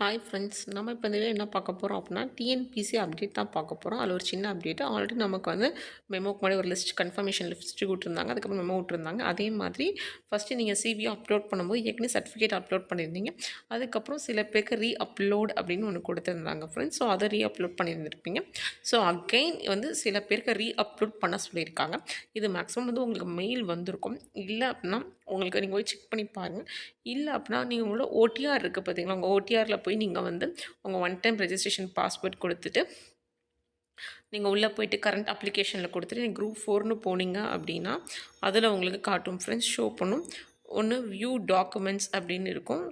Hi friends, நம்ம இப்போ இந்த வீடியோ என்ன பார்க்க போகிறோம் அப்படின்னா டிஎன்பிசி அப்டேட் தான் பார்க்க போகிறோம். அதில் ஒரு சின்ன அப்டேட் ஆல்ரெடி நமக்கு வந்து மெமோக்கு முன்னாடி ஒரு லிஸ்ட் கன்ஃபர்மேஷன் லிஸ்ட் விட்டுருந்தாங்க. அதுக்கப்புறம் மெமோ விட்டுருந்தாங்க. அதே மாதிரி ஃபஸ்ட்டு நீங்கள் சிவி அப்லோட் பண்ணும்போது ஏற்கனவே சர்டிஃபிகேட் அப்லோட் பண்ணியிருந்தீங்க. அதுக்கப்புறம் சில பேருக்கு ரீ அப்லோட் அப்படின்னு ஒன்று கொடுத்துருந்தாங்க ஃப்ரெண்ட்ஸ். ஸோ அதை ரீ அப்லோட் பண்ணியிருந்திருப்பீங்க. ஸோ அகெயின் வந்து சில பேருக்கு ரீ அப்லோட் பண்ண சொல்லியிருக்காங்க. இது மேக்ஸிமம் வந்து உங்களுக்கு மெயில் வந்திருக்கும். இல்லை அப்படின்னா உங்களுக்கு நீங்கள் போய் செக் பண்ணி பாருங்கள். இல்லை அப்படின்னா நீங்கள் உங்களோட ஓடிஆர் இருக்குது பார்த்தீங்களா, உங்கள் ஓடிஆரில் போய் நீங்கள் வந்து உங்கள் ஒன் டைம் ரெஜிஸ்ட்ரேஷன் பாஸ்வேர்ட் கொடுத்துட்டு நீங்கள் உள்ளே போய்ட்டு கரண்ட் அப்ளிகேஷனில் கொடுத்துட்டு நீங்கள் குரூப் 4ன்னு போனீங்க அப்படின்னா அதில் உங்களுக்கு காட்டும் ஃப்ரெண்ட்ஸ், ஷோ பண்ணும். ஒன்று வியூ டாக்குமெண்ட்ஸ் அப்படின்னு இருக்கும்.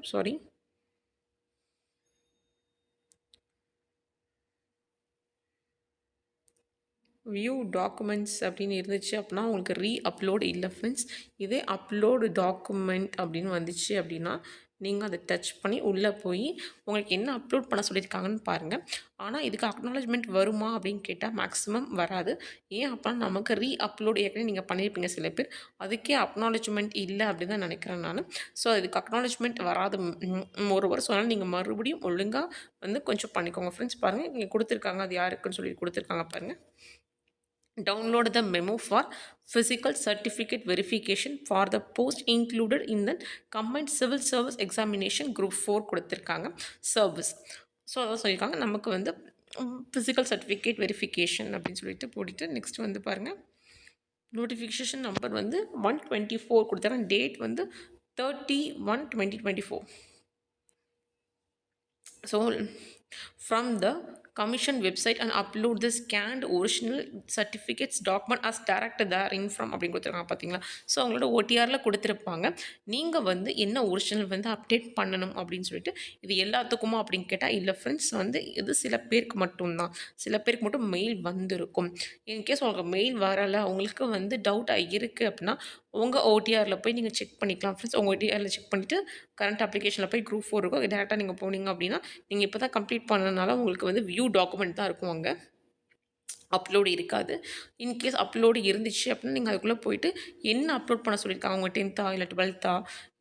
வியூ டாக்குமெண்ட்ஸ் அப்படின்னு இருந்துச்சு அப்படின்னா உங்களுக்கு ரீ அப்லோடு இல்லை ஃப்ரெண்ட்ஸ். இதே அப்லோடு டாக்குமெண்ட் அப்படின்னு வந்துச்சு அப்படின்னா நீங்கள் அதை டச் பண்ணி உள்ளே போய் உங்களுக்கு என்ன அப்லோட் பண்ண சொல்லியிருக்காங்கன்னு பாருங்கள். ஆனால் இதுக்கு அக்னாலஜ்மெண்ட் வருமா அப்படின்னு கேட்டால் மேக்ஸிமம் வராது. ஏன் அப்படின்னா நமக்கு ரீ அப்லோடு ஏற்கனவே நீங்கள் பண்ணியிருப்பீங்க சில பேர், அதுக்கே அக்னாலஜ்மெண்ட் இல்லை அப்படின்னு தான் நினைக்கிறேன் நான். ஸோ இதுக்கு அக்னாலஜ்மெண்ட் வராது ஒரு வாரம் சொன்னாலும் நீங்கள் மறுபடியும் ஒழுங்காக வந்து கொஞ்சம் பண்ணிக்கோங்க ஃப்ரெண்ட்ஸ். பாருங்கள் இங்கே கொடுத்துருக்காங்க, அது யாருக்குன்னு சொல்லி கொடுத்துருக்காங்க பாருங்கள். Download the memo for physical certificate verification for the post included in the combined civil service examination group 4 கொடுத்துருக்காங்க சர்வீஸ். ஸோ அதான் சொல்லியிருக்காங்க நமக்கு வந்து ஃபிசிக்கல் சர்டிஃபிகேட் வெரிஃபிகேஷன் அப்படின்னு சொல்லிட்டு போட்டுட்டு நெக்ஸ்ட் வந்து பாருங்கள், நோட்டிஃபிகேஷன் நம்பர் வந்து 124 கொடுத்தாங்க. டேட் வந்து 30/1/2024. So from the commission website and upload the scanned original certificates document as direct therein from அப்படின்னு கொடுத்துருக்காங்க பார்த்தீங்களா. ஸோ அவங்களோட ஓடிஆரில் கொடுத்துருப்பாங்க. நீங்கள் வந்து என்ன ஒரிஜினல் வந்து அப்டேட் பண்ணணும் அப்படின்னு சொல்லிட்டு. இது எல்லாத்துக்குமா அப்படின்னு கேட்டால் இல்லை ஃப்ரெண்ட்ஸ், வந்து இது சில பேருக்கு மட்டும்தான். சில பேருக்கு மட்டும் மெயில் வந்திருக்கும். இன்கேஸ் உங்களுக்கு மெயில் வரலை, உங்களுக்கு வந்து டவுட்டாக இருக்குது அப்படின்னா உங்கள் ஓடிஆரில் போய் நீங்கள் செக் பண்ணிக்கலாம் ஃப்ரெண்ட்ஸ். உங்கள் ஓடிஆரில் செக் பண்ணிவிட்டு கரண்ட் அப்ளிகேஷனில் போய் குரூப் 4 இருக்கும், டேரெக்டாக நீங்கள் போனீங்க அப்படின்னா நீங்கள் இப்போ தான் கம்ப்ளீட் பண்ணனால உங்களுக்கு வந்து வியூ டாக்குமெண்ட் தான் இருக்கும், அங்கே அப்லோடு இருக்காது. இன்கேஸ் அப்லோடு இருந்துச்சு அப்படின்னா நீங்கள் அதுக்குள்ளே போய்ட்டு என்ன அப்லோட் பண்ண சொல்லியிருக்காங்க, உங்கள் 10th இல்லை 12th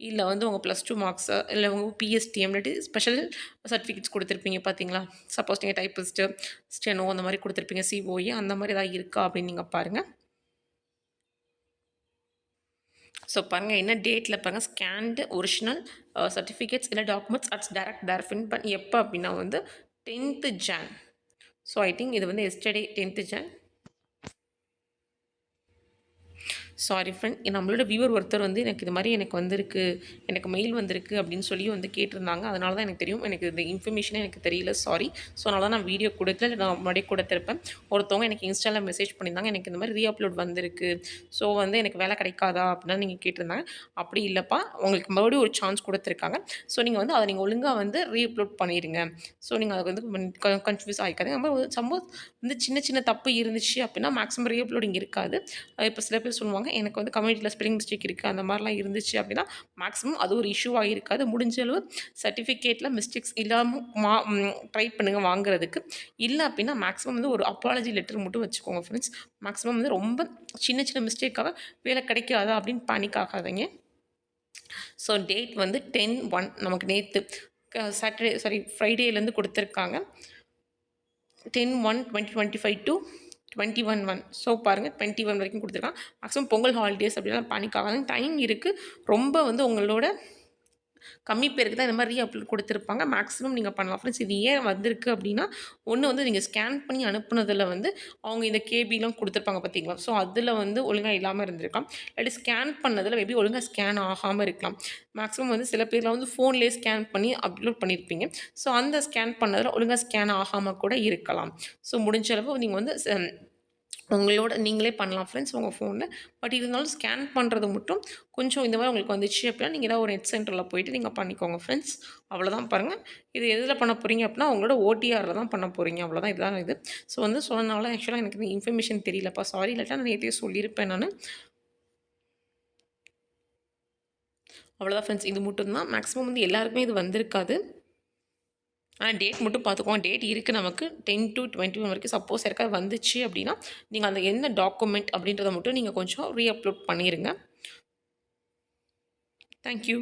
இல்லை வந்து உங்கள் +2 மார்க்ஸு இல்லை உங்கள் பிஎஸ்டிஎம் இல்லாட்டி ஸ்பெஷல் சர்டிஃபிகேட்ஸ் கொடுத்துருப்பீங்க பார்த்தீங்களா. சப்போஸ் நீங்கள் டைப்பிஸ்ட்டு, ஸ்டெனோ அந்த மாதிரி கொடுத்துருப்பீங்க, சிஓஏ அந்த மாதிரி ஏதாவது இருக்கா அப்படின்னு நீங்கள் பாருங்கள். ஸோ பாருங்கள் என்ன டேட்டில் பாருங்கள், ஸ்கேன்டு ஒரிஜினல் சர்டிஃபிகேட்ஸ் இல்லை டாக்குமெண்ட்ஸ் அட்ஸ் டேரக்ட் தேர்ஃபின் எப்போ அப்படின்னா வந்து 10th Jan. So I think இது வந்து yesterday 10th Jan. Sorry friend, நம்மளோட வியூவர் ஒருத்தர் வந்து எனக்கு இது மாதிரி எனக்கு வந்திருக்கு, எனக்கு மெயில் வந்திருக்கு அப்படின்னு சொல்லி வந்து கேட்டிருந்தாங்க. அதனால தான் எனக்கு தெரியும், எனக்கு இந்த இன்ஃபர்மேஷனே எனக்கு தெரியல, சாரி. ஸோ அதனால தான் நான் வீடியோ கொடுக்கல, நான் முன்னாடியே கொடுத்துருப்பேன். ஒருத்தவங்க எனக்கு இன்ஸ்டாவில் மெசேஜ் பண்ணியிருந்தாங்க, எனக்கு இந்த மாதிரி ரீ அப்லோட் வந்திருக்கு, ஸோ வந்து எனக்கு வேலை கிடைக்காதா அப்படின்னா நீங்கள் கேட்டிருந்தாங்க. அப்படி இல்லைப்பா, உங்களுக்கு மறுபடியும் ஒரு சான்ஸ் கொடுத்துருக்காங்க. ஸோ நீங்கள் வந்து அதை நீங்கள் ஒழுங்காக வந்து ரீ அப்லோட் பண்ணிடுங்க. ஸோ நீங்கள் அதை வந்து கன்ஃபியூஸ் ஆகிக்காதீங்க. நம்ம சப்போஸ் வந்து சின்ன சின்ன தப்பு இருந்துச்சு அப்படின்னா மேக்ஸிமம் ரீ அப்லோடிங் இருக்காது. இப்போ சில பேர் சொல்லுவாங்க எனக்கு வந்து கம்யூனிட்டியில் ஸ்பெல்லிங் மிஸ்டேக் இருக்குது அந்த மாதிரிலாம் இருந்துச்சு அப்படின்னா மேக்ஸிமம் அது ஒரு இஷ்யூவாக இருக்காது. முடிஞ்ச அளவு சர்டிஃபிகேட்டில் மிஸ்டேக்ஸ் இல்லாமல் ட்ரை பண்ணுங்கள் வாங்குறதுக்கு. இல்லை அப்படின்னா மேக்ஸிமம் வந்து ஒரு அப்பாலஜி லெட்டர் மட்டும் வச்சுக்கோங்க ஃப்ரெண்ட்ஸ். மேக்ஸிமம் வந்து ரொம்ப சின்ன சின்ன மிஸ்டேக்காக வேலை கிடைக்காதா அப்படின்னு பேனிக் ஆகாதீங்க. ஸோ டேட் வந்து 10/1 நமக்கு நேற்று ஃப்ரைடேலேருந்து கொடுத்துருக்காங்க. 10/1/2025 to 21/1. ஸோ பாருங்கள் 21 வரைக்கும் கொடுத்துருக்காங்க. மேக்ஸிமம் பொங்கல் ஹாலிடேஸ் அப்படிலாம் பேனிக் ஆகாதுங்க, டைம் இருக்குது. ரொம்ப வந்து உங்களோட கம்மி பேருக்கு தான் இந்த மாதிரி ரீ அப்லோட் கொடுத்துருப்பாங்க. மேக்ஸிமம் நீங்கள் பண்ணலாம் ஃப்ரெண்ட்ஸ். இது ஏன் வந்திருக்கு அப்படின்னா ஒன்று வந்து நீங்கள் ஸ்கேன் பண்ணி அனுப்புனதில் வந்து அவங்க இந்த கேபிலாம் கொடுத்துருப்பாங்க பார்த்தீங்களா. ஸோ அதில் வந்து ஒழுங்காக இல்லாமல் இருந்திருக்கலாம். இல்லாட்டி ஸ்கேன் பண்ணதில் மேபி ஒழுங்காக ஸ்கேன் ஆகாமல் இருக்கலாம். மேக்ஸிமம் வந்து சில பேரில் வந்து ஃபோன்லேயே ஸ்கேன் பண்ணி அப்லோட் பண்ணியிருப்பீங்க. ஸோ அந்த ஸ்கேன் பண்ணதில் ஒழுங்காக ஸ்கேன் ஆகாமல் கூட இருக்கலாம். ஸோ முடிஞ்ச அளவு நீங்கள் வந்து உங்களோட நீங்களே பண்ணலாம் ஃப்ரெண்ட்ஸ் உங்கள் ஃபோனில். பட் இருந்தாலும் ஸ்கேன் பண்ணுறது மட்டும் கொஞ்சம் இந்த மாதிரி உங்களுக்கு வந்துச்சு அப்படின்னா நீங்கள் ஏதாவது ஒரு நெட் சென்டரில் போய்ட்டு நீங்கள் பண்ணிக்கோங்க ஃப்ரெண்ட்ஸ். அவ்வளோதான் பாருங்கள். இது எதில் பண்ண போகிறீங்க அப்படின்னா உங்களோட ஓடிஆரில் தான் பண்ண போகிறீங்க, அவ்வளோதான். இதுதான் இது. ஸோ வந்து சொன்னனால ஆக்சுவலாக எனக்கு இந்த இன்ஃபர்மேஷன் தெரியலப்பா, சாரி. இல்லாட்டா நான் நேற்றே சொல்லியிருப்பேன் நான். அவ்வளோதான் ஃப்ரெண்ட்ஸ், இது மட்டும்தான். மேக்ஸிமம் வந்து எல்லாருக்குமே இது வந்திருக்காது. ஆனால் டேட் மட்டும் பார்த்துக்கோங்க. டேட் இருக்குது நமக்கு 10 to 21 வரைக்கும். சப்போஸ் யாருக்காவது வந்துச்சு அப்படின்னா நீங்கள் அந்த என்ன டாக்குமெண்ட் அப்படின்றத மட்டும் நீங்கள் கொஞ்சம் ரீ அப்லோட் பண்ணிடுங்க. தேங்க்யூ.